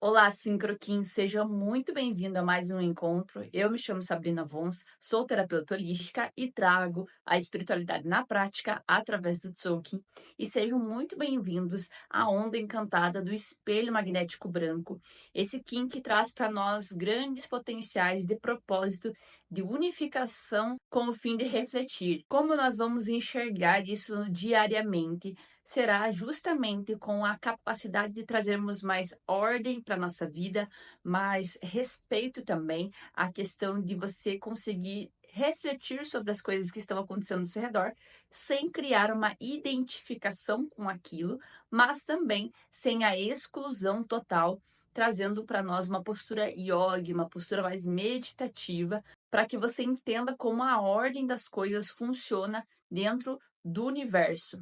Olá, Sincroquim, seja muito bem-vindo a mais um encontro. Eu me chamo Sabrina Vons, sou terapeuta holística e trago a espiritualidade na prática através do Tzolk'in. E sejam muito bem-vindos à onda encantada do espelho magnético branco, esse Kim que traz para nós grandes potenciais de propósito, de unificação com o fim de refletir. Como nós vamos enxergar isso diariamente? Será justamente com a capacidade de trazermos mais ordem para a nossa vida, mais respeito também, a questão de você conseguir refletir sobre as coisas que estão acontecendo ao seu redor, sem criar uma identificação com aquilo, mas também sem a exclusão total, trazendo para nós uma postura yogi, uma postura mais meditativa, para que você entenda como a ordem das coisas funciona dentro do universo.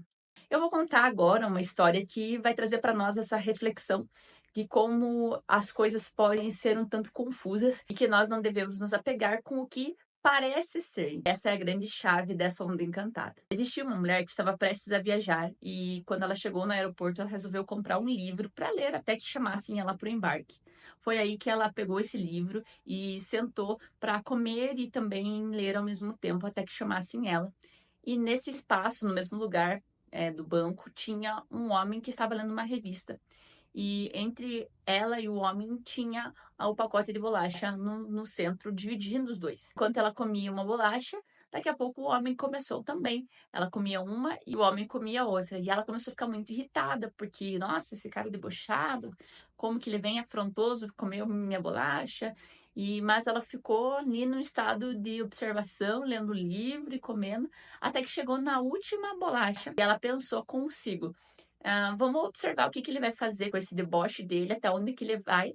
Eu vou contar agora uma história que vai trazer para nós essa reflexão de como as coisas podem ser um tanto confusas e que nós não devemos nos apegar com o que parece ser. Essa é a grande chave dessa onda encantada. Existia uma mulher que estava prestes a viajar e quando ela chegou no aeroporto, ela resolveu comprar um livro para ler até que chamassem ela para o embarque. Foi aí que ela pegou esse livro e sentou para comer e também ler ao mesmo tempo até que chamassem ela. E nesse espaço, no mesmo lugar, do banco, tinha um homem que estava lendo uma revista. E entre ela e o homem tinha o pacote de bolacha no centro, dividindo os dois. Enquanto ela comia uma bolacha, daqui a pouco o homem começou também. Ela comia uma e o homem comia outra. E ela começou a ficar muito irritada, porque, nossa, esse cara debochado, como que ele vem afrontoso, comeu minha bolacha. Mas ela ficou ali num estado de observação, lendo o livro e comendo, até que chegou na última bolacha. E ela pensou consigo: vamos observar o que ele vai fazer com esse deboche dele, até onde que ele vai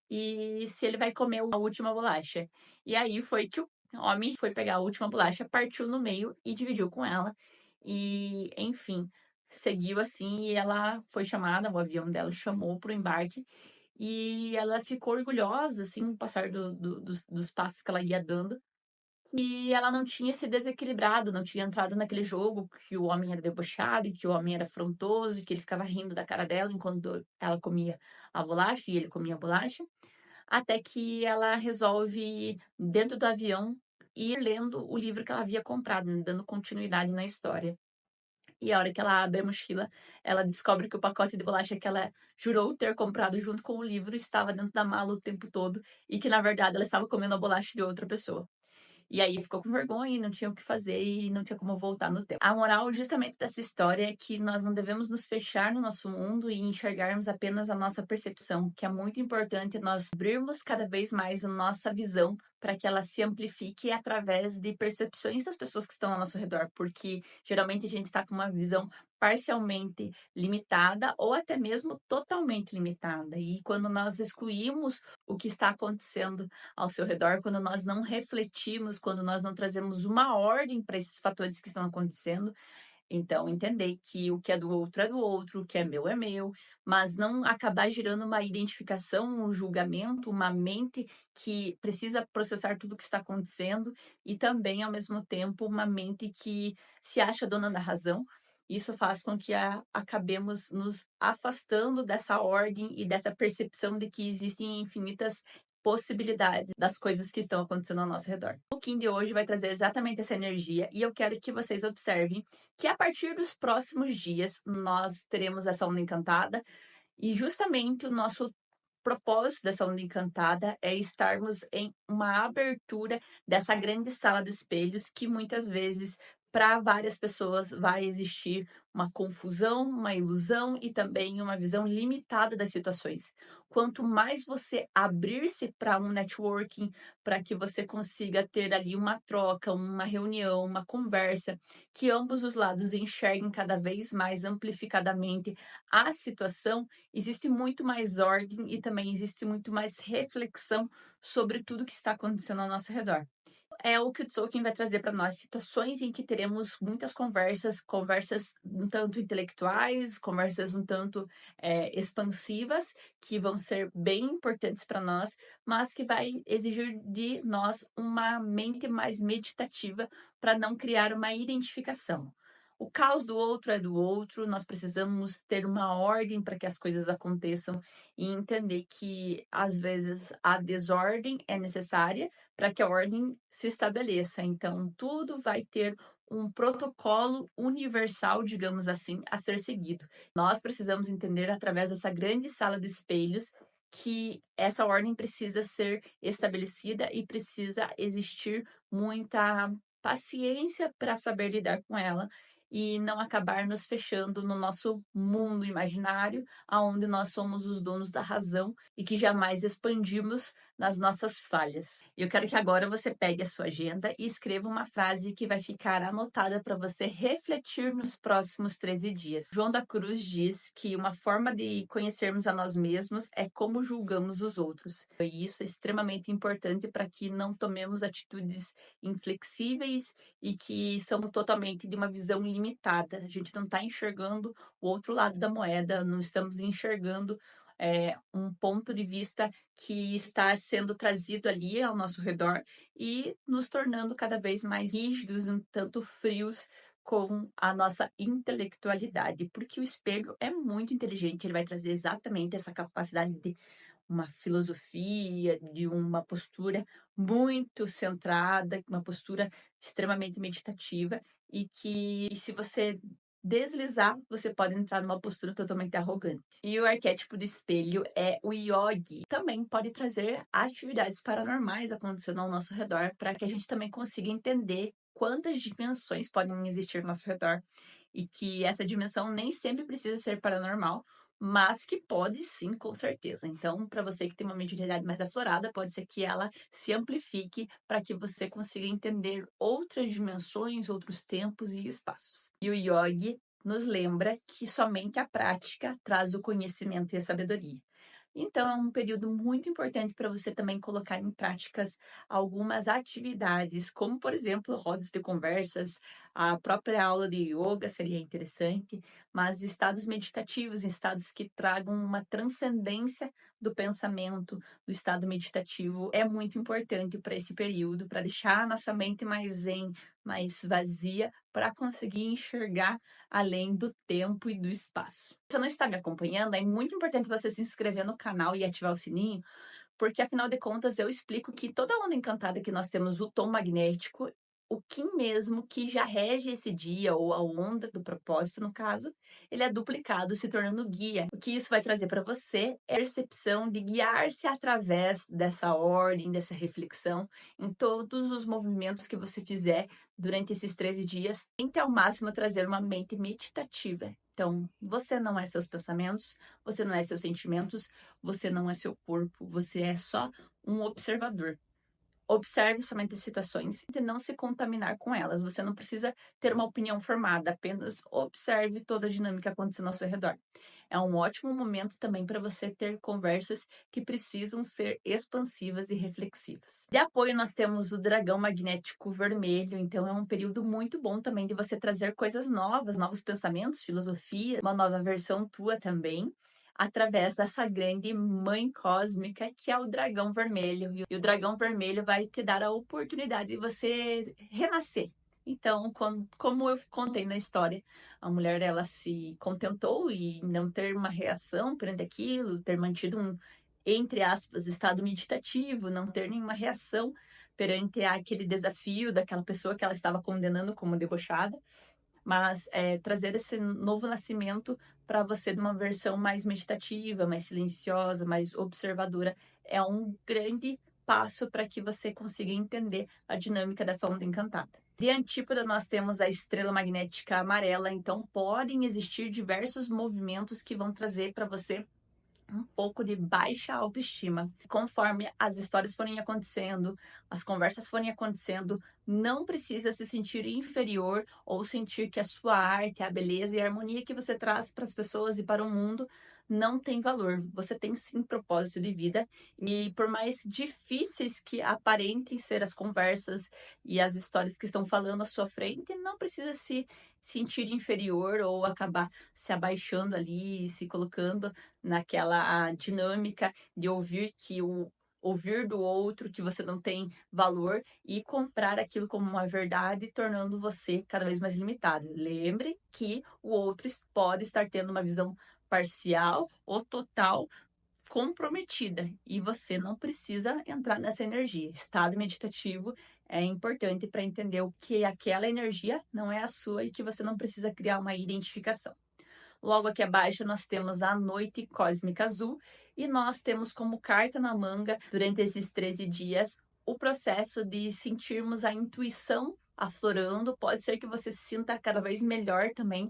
e se ele vai comer a última bolacha. E aí foi que o homem foi pegar a última bolacha, partiu no meio e dividiu com ela. E, enfim, seguiu assim e ela foi chamada, o avião dela chamou para o embarque. E ela ficou orgulhosa, assim, com o passar dos passos que ela ia dando. E ela não tinha se desequilibrado, não tinha entrado naquele jogo que o homem era debochado, que o homem era afrontoso, que ele ficava rindo da cara dela enquanto ela comia a bolacha e ele comia a bolacha, até que ela resolve, dentro do avião, ir lendo o livro que ela havia comprado, né, dando continuidade na história. E a hora que ela abre a mochila, ela descobre que o pacote de bolacha que ela jurou ter comprado junto com o livro estava dentro da mala o tempo todo e que, na verdade, ela estava comendo a bolacha de outra pessoa. E aí ficou com vergonha e não tinha o que fazer e não tinha como voltar no tempo. A moral justamente dessa história é que nós não devemos nos fechar no nosso mundo e enxergarmos apenas a nossa percepção, que é muito importante nós abrirmos cada vez mais a nossa visão para que ela se amplifique através de percepções das pessoas que estão ao nosso redor, porque geralmente a gente está com uma visão parcialmente limitada ou até mesmo totalmente limitada. E quando nós excluímos o que está acontecendo ao seu redor, quando nós não refletimos, quando nós não trazemos uma ordem para esses fatores que estão acontecendo, então entender que o que é do outro, o que é meu, mas não acabar gerando uma identificação, um julgamento, uma mente que precisa processar tudo o que está acontecendo e também, ao mesmo tempo, uma mente que se acha dona da razão. Isso faz com que acabemos nos afastando dessa ordem e dessa percepção de que existem infinitas possibilidades das coisas que estão acontecendo ao nosso redor. O Kim de hoje vai trazer exatamente essa energia e eu quero que vocês observem que a partir dos próximos dias nós teremos essa onda encantada e justamente o nosso propósito dessa onda encantada é estarmos em uma abertura dessa grande sala de espelhos que muitas vezes para várias pessoas vai existir uma confusão, uma ilusão e também uma visão limitada das situações. Quanto mais você abrir-se para um networking, para que você consiga ter ali uma troca, uma reunião, uma conversa, que ambos os lados enxerguem cada vez mais amplificadamente a situação, existe muito mais ordem e também existe muito mais reflexão sobre tudo que está acontecendo ao nosso redor. É o que o Tzolk'in vai trazer para nós, situações em que teremos muitas conversas, conversas um tanto intelectuais, conversas um tanto expansivas, que vão ser bem importantes para nós, mas que vai exigir de nós uma mente mais meditativa para não criar uma identificação. O caos do outro é do outro, nós precisamos ter uma ordem para que as coisas aconteçam e entender que, às vezes, a desordem é necessária para que a ordem se estabeleça. Então, tudo vai ter um protocolo universal, digamos assim, a ser seguido. Nós precisamos entender, através dessa grande sala de espelhos, que essa ordem precisa ser estabelecida e precisa existir muita paciência para saber lidar com ela e não acabar nos fechando no nosso mundo imaginário, aonde nós somos os donos da razão e que jamais expandimos nas nossas falhas. Eu quero que agora você pegue a sua agenda e escreva uma frase que vai ficar anotada para você refletir nos próximos 13 dias. João da Cruz diz que uma forma de conhecermos a nós mesmos é como julgamos os outros. E isso é extremamente importante para que não tomemos atitudes inflexíveis e que são totalmente de uma visão limitada. A gente não está enxergando o outro lado da moeda, não estamos enxergando um ponto de vista que está sendo trazido ali ao nosso redor e nos tornando cada vez mais rígidos, um tanto frios com a nossa intelectualidade, porque o espelho é muito inteligente, ele vai trazer exatamente essa capacidade de uma filosofia, de uma postura muito centrada, uma postura extremamente meditativa e que, se você deslizar, você pode entrar numa postura totalmente arrogante. E o arquétipo do espelho é o yogi. Também pode trazer atividades paranormais acontecendo ao nosso redor para que a gente também consiga entender quantas dimensões podem existir ao nosso redor e que essa dimensão nem sempre precisa ser paranormal, mas que pode sim, com certeza. Então, para você que tem uma mediunidade mais aflorada, pode ser que ela se amplifique para que você consiga entender outras dimensões, outros tempos e espaços. E o yogi nos lembra que somente a prática traz o conhecimento e a sabedoria. Então, é um período muito importante para você também colocar em práticas algumas atividades, como, por exemplo, rodas de conversas, a própria aula de yoga seria interessante, mas estados meditativos, estados que tragam uma transcendência do pensamento, do estado meditativo, é muito importante para esse período, para deixar a nossa mente mais zen, mais vazia, para conseguir enxergar além do tempo e do espaço. Se você não está me acompanhando, é muito importante você se inscrever no canal e ativar o sininho, porque afinal de contas eu explico que toda onda encantada que nós temos o tom magnético, o Kim mesmo que já rege esse dia, ou a onda do propósito, no caso, ele é duplicado, se tornando guia. O que isso vai trazer para você é a percepção de guiar-se através dessa ordem, dessa reflexão, em todos os movimentos que você fizer durante esses 13 dias. Tente ao máximo trazer uma mente meditativa. Então, você não é seus pensamentos, você não é seus sentimentos, você não é seu corpo, você é só um observador. Observe somente as situações e não se contaminar com elas. Você não precisa ter uma opinião formada, apenas observe toda a dinâmica acontecendo ao seu redor. É um ótimo momento também para você ter conversas que precisam ser expansivas e reflexivas. De apoio, nós temos o dragão magnético vermelho, então é um período muito bom também de você trazer coisas novas, novos pensamentos, filosofia, uma nova versão tua também, através dessa grande mãe cósmica que é o dragão vermelho. E o dragão vermelho vai te dar a oportunidade de você renascer. Então, como eu contei na história, a mulher ela se contentou em não ter uma reação perante aquilo, ter mantido um, entre aspas, estado meditativo, não ter nenhuma reação perante aquele desafio daquela pessoa que ela estava condenando como debochada, mas trazer esse novo nascimento para você de uma versão mais meditativa, mais silenciosa, mais observadora, é um grande passo para que você consiga entender a dinâmica dessa onda encantada. De antípoda, nós temos a estrela magnética amarela, então podem existir diversos movimentos que vão trazer para você um pouco de baixa autoestima. Conforme as histórias forem acontecendo, as conversas forem acontecendo, não precisa se sentir inferior ou sentir que a sua arte, a beleza e a harmonia que você traz para as pessoas e para o mundo não tem valor. Você tem sim propósito de vida e por mais difíceis que aparentem ser as conversas e as histórias que estão falando à sua frente, não precisa se sentir inferior ou acabar se abaixando ali, se colocando naquela dinâmica de ouvir que ouvir do outro que você não tem valor e comprar aquilo como uma verdade, tornando você cada vez mais limitado. Lembre que o outro pode estar tendo uma visão parcial ou total comprometida e você não precisa entrar nessa energia. Estado meditativo é importante para entender o que aquela energia não é a sua e que você não precisa criar uma identificação. Logo aqui abaixo nós temos a noite cósmica azul e nós temos como carta na manga, durante esses 13 dias, o processo de sentirmos a intuição aflorando. Pode ser que você se sinta cada vez melhor também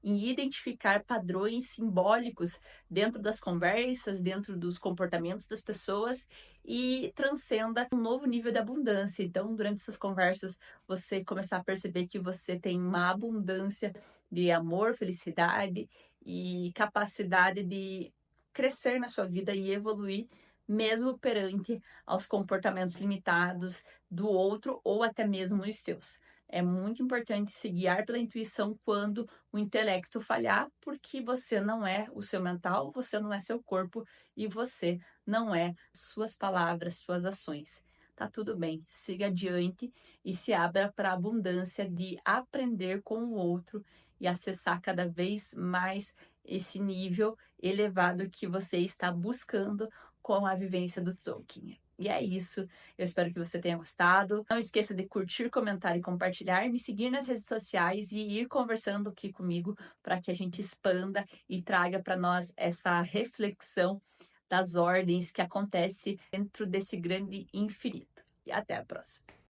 em identificar padrões simbólicos dentro das conversas, dentro dos comportamentos das pessoas e transcenda um novo nível de abundância. Então, durante essas conversas, você começar a perceber que você tem uma abundância de amor, felicidade e capacidade de crescer na sua vida e evoluir, mesmo perante aos comportamentos limitados do outro ou até mesmo os seus. É muito importante se guiar pela intuição quando o intelecto falhar, porque você não é o seu mental, você não é seu corpo e você não é suas palavras, suas ações. Tá tudo bem, siga adiante e se abra para a abundância de aprender com o outro e acessar cada vez mais esse nível elevado que você está buscando com a vivência do Tzolk'in. E é isso. Eu espero que você tenha gostado. Não esqueça de curtir, comentar e compartilhar, me seguir nas redes sociais e ir conversando aqui comigo para que a gente expanda e traga para nós essa reflexão das ordens que acontece dentro desse grande infinito. E até a próxima.